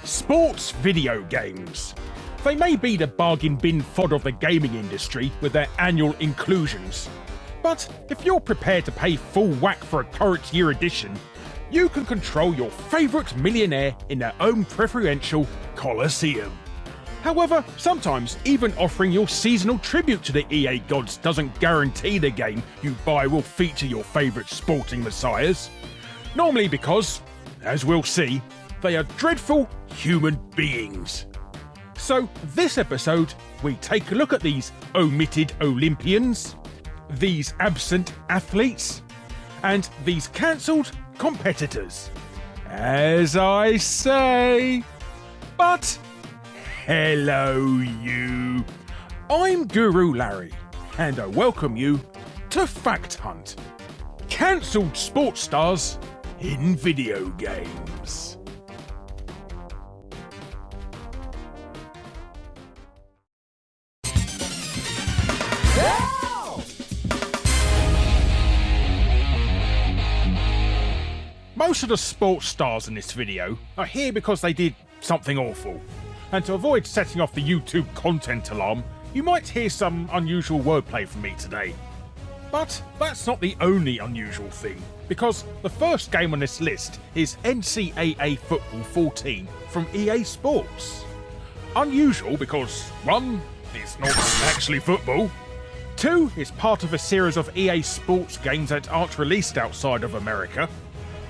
Sports video games. They may be the bargain bin fodder of the gaming industry with their annual inclusions, but if you're prepared to pay full whack for a current year edition, you can control your favourite millionaire in their own preferential Colosseum. However, sometimes even offering your seasonal tribute to the EA gods doesn't guarantee the game you buy will feature your favourite sporting messiahs. Normally because, as we'll see, they are dreadful human beings. So this episode, we take a look at these omitted Olympians, these absent athletes, and these cancelled competitors. As I say, but hello you. I'm Guru Larry, and I welcome you to Fact Hunt. Cancelled sports stars in video games. Most of the sports stars in this video are here because they did something awful. And to avoid setting off the YouTube content alarm, you might hear some unusual wordplay from me today. But that's not the only unusual thing, because the first game on this list is NCAA Football 14 from EA Sports. Unusual because 1. It's not actually football. 2. It's part of a series of EA Sports games that aren't released outside of America.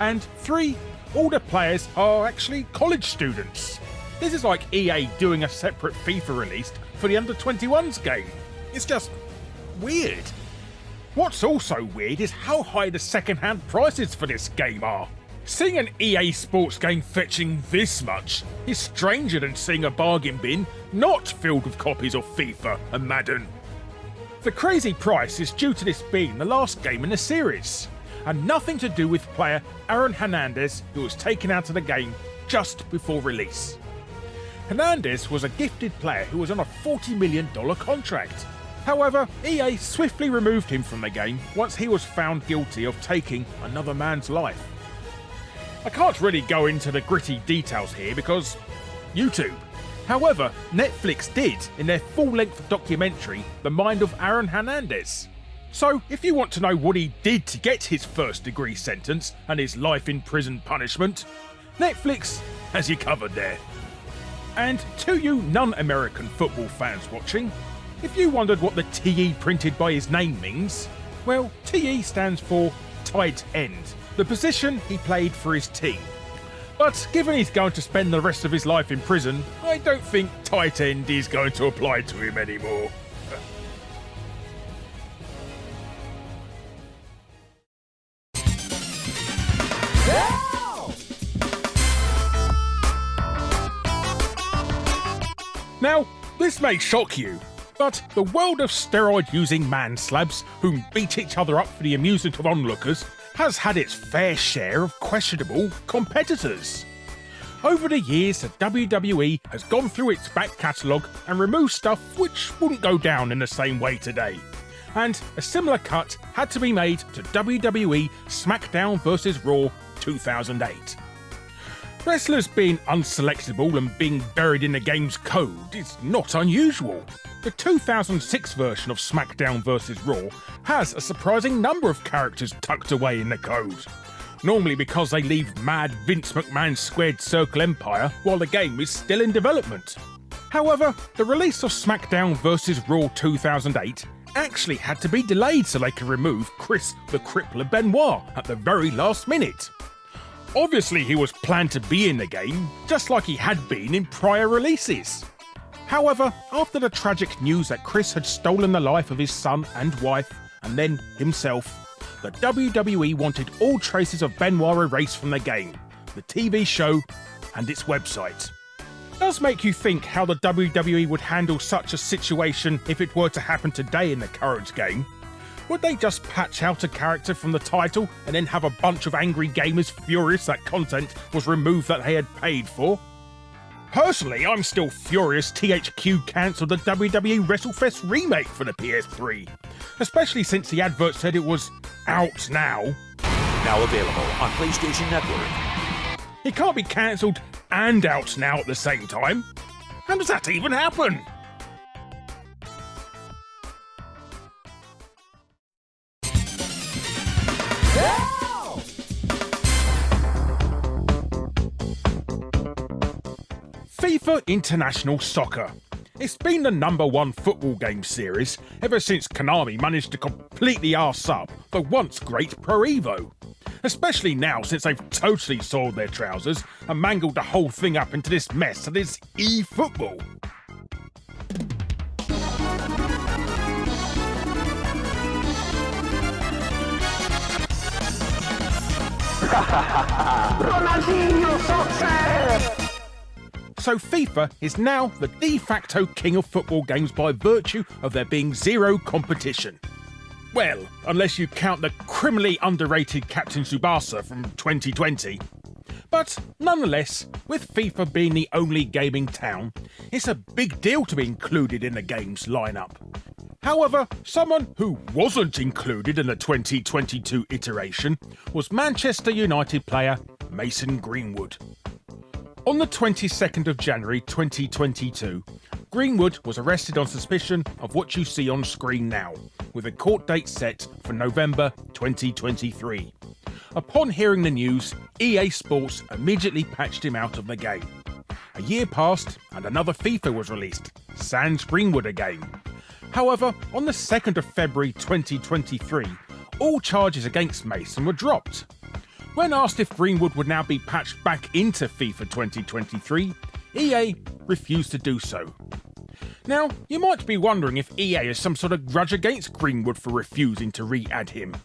And 3. All the players are actually college students. This is like EA doing a separate FIFA release for the under-21s game. It's just weird. What's also weird is how high the second-hand prices for this game are. Seeing an EA Sports game fetching this much is stranger than seeing a bargain bin not filled with copies of FIFA and Madden. The crazy price is due to this being the last game in the series, and nothing to do with player Aaron Hernandez, who was taken out of the game just before release. Hernandez was a gifted player who was on a $40 million contract. However, EA swiftly removed him from the game once he was found guilty of taking another man's life. I can't really go into the gritty details here because YouTube. However, Netflix did in their full-length documentary, The Mind of Aaron Hernandez. So, if you want to know what he did to get his first-degree sentence and his life in prison punishment, Netflix has you covered there. And to you non-American football fans watching, if you wondered what the TE printed by his name means, well, TE stands for tight end, the position he played for his team. But given he's going to spend the rest of his life in prison, I don't think tight end is going to apply to him anymore. Now, this may shock you, but the world of steroid-using man-slabs who beat each other up for the amusement of onlookers has had its fair share of questionable competitors. Over the years, the WWE has gone through its back catalogue and removed stuff which wouldn't go down in the same way today. And a similar cut had to be made to WWE SmackDown vs Raw 2008. Wrestlers being unselectable and being buried in the game's code is not unusual. The 2006 version of SmackDown vs Raw has a surprising number of characters tucked away in the code. Normally because they leave mad Vince McMahon's squared circle empire while the game is still in development. However, the release of SmackDown vs Raw 2008 actually had to be delayed so they could remove Chris the Crippler Benoit at the very last minute. Obviously he was planned to be in the game, just like he had been in prior releases. However, after the tragic news that Chris had stolen the life of his son and wife, and then himself, the WWE wanted all traces of Benoit erased from the game, the TV show, and its website. It does make you think how the WWE would handle such a situation if it were to happen today in the current game. Would they just patch out a character from the title and then have a bunch of angry gamers furious that content was removed that they had paid for? Personally, I'm still furious THQ cancelled the WWE WrestleFest remake for the PS3, especially since the advert said it was out now. Now available on PlayStation Network. It can't be cancelled and out now at the same time? How does that even happen? FIFA International Soccer. It's been the #1 football game series ever since Konami managed to completely arse up the once great Pro Evo. Especially now since they've totally soiled their trousers and mangled the whole thing up into this mess that is e-football. So FIFA is now the de facto king of football games by virtue of there being zero competition. Well, unless you count the criminally underrated Captain Tsubasa from 2020. But nonetheless, with FIFA being the only gaming town, it's a big deal to be included in the game's lineup. However, someone who wasn't included in the 2022 iteration was Manchester United player Mason Greenwood. On the 22nd of January 2022, Greenwood was arrested on suspicion of what you see on screen now, with a court date set for November 2023. Upon hearing the news, EA Sports immediately patched him out of the game. A year passed and another FIFA was released, sans Greenwood again. However, on the 2nd of February 2023, all charges against Mason were dropped. When asked if Greenwood would now be patched back into FIFA 2023, EA refused to do so. Now, you might be wondering if EA has some sort of grudge against Greenwood for refusing to re-add him.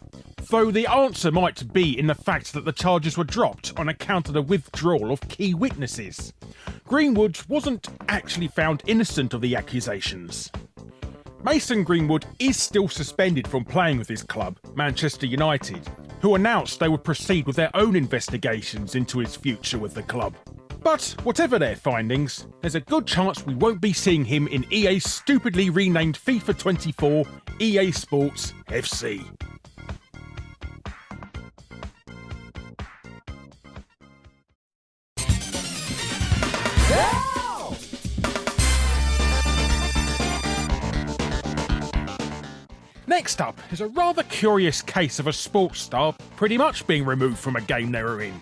Though the answer might be in the fact that the charges were dropped on account of the withdrawal of key witnesses. Greenwood wasn't actually found innocent of the accusations. Mason Greenwood is still suspended from playing with his club, Manchester United, who announced they would proceed with their own investigations into his future with the club. But whatever their findings, there's a good chance we won't be seeing him in EA's stupidly renamed FIFA 24 EA Sports FC. Next up is a rather curious case of a sports star pretty much being removed from a game they were in.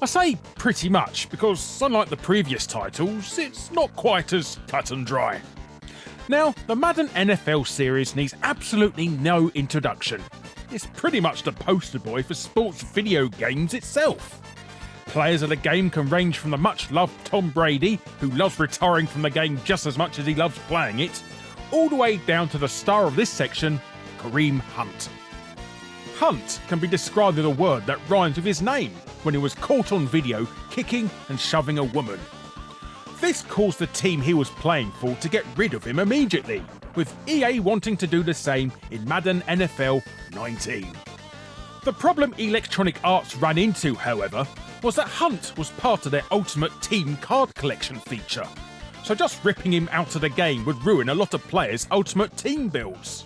I say pretty much because, unlike the previous titles, it's not quite as cut and dry. Now, the Madden NFL series needs absolutely no introduction. It's pretty much the poster boy for sports video games itself. Players of the game can range from the much-loved Tom Brady, who loves retiring from the game just as much as he loves playing it, all the way down to the star of this section, Kareem Hunt. Hunt can be described with a word that rhymes with his name when he was caught on video kicking and shoving a woman. This caused the team he was playing for to get rid of him immediately, with EA wanting to do the same in Madden NFL 19. The problem Electronic Arts ran into, however, was that Hunt was part of their Ultimate Team card collection feature. So just ripping him out of the game would ruin a lot of players' Ultimate Team builds.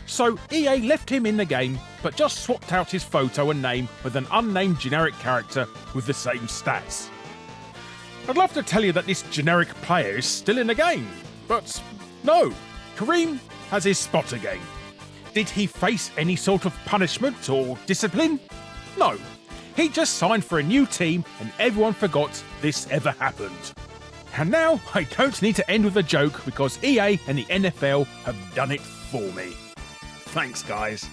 So EA left him in the game, but just swapped out his photo and name with an unnamed generic character with the same stats. I'd love to tell you that this generic player is still in the game, but no, Kareem has his spot again. Did he face any sort of punishment or discipline? No, he just signed for a new team and everyone forgot this ever happened. And now I don't need to end with a joke because EA and the NFL have done it for me. Thanks, guys.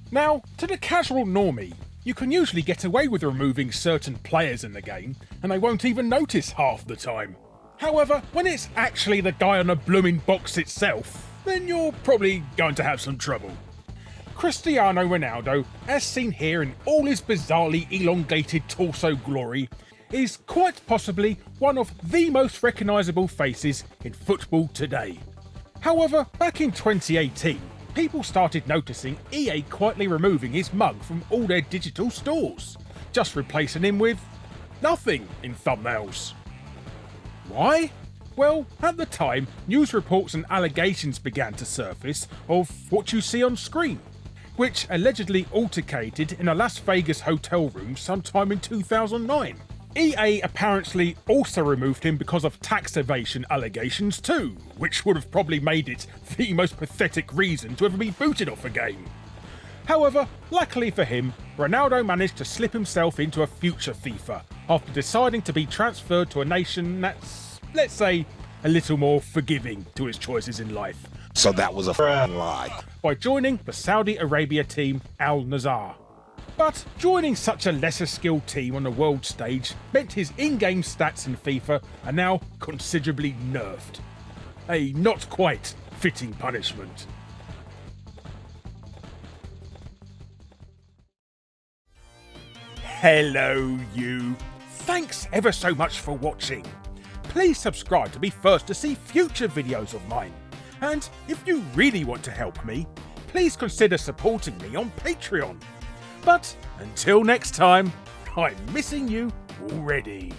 Now, to the casual normie, you can usually get away with removing certain players in the game, and they won't even notice half the time. However, when it's actually the guy on the blooming box itself, then you're probably going to have some trouble. Cristiano Ronaldo, as seen here in all his bizarrely elongated torso glory, is quite possibly one of the most recognisable faces in football today. However, back in 2018, people started noticing EA quietly removing his mug from all their digital stores, just replacing him with nothing in thumbnails. Why? Well, at the time, news reports and allegations began to surface of what you see on screen, which allegedly altercated in a Las Vegas hotel room sometime in 2009. EA apparently also removed him because of tax evasion allegations too, which would have probably made it the most pathetic reason to ever be booted off a game. However, luckily for him, Ronaldo managed to slip himself into a future FIFA after deciding to be transferred to a nation that's, let's say, a little more forgiving to his choices in life. So that was a lie. By joining the Saudi Arabia team Al Nassr. But joining such a lesser skilled team on the world stage meant his in-game stats in FIFA are now considerably nerfed. A not quite fitting punishment. Hello you! Thanks ever so much for watching. Please subscribe to be first to see future videos of mine. And if you really want to help me, please consider supporting me on Patreon. But until next time, I'm missing you already.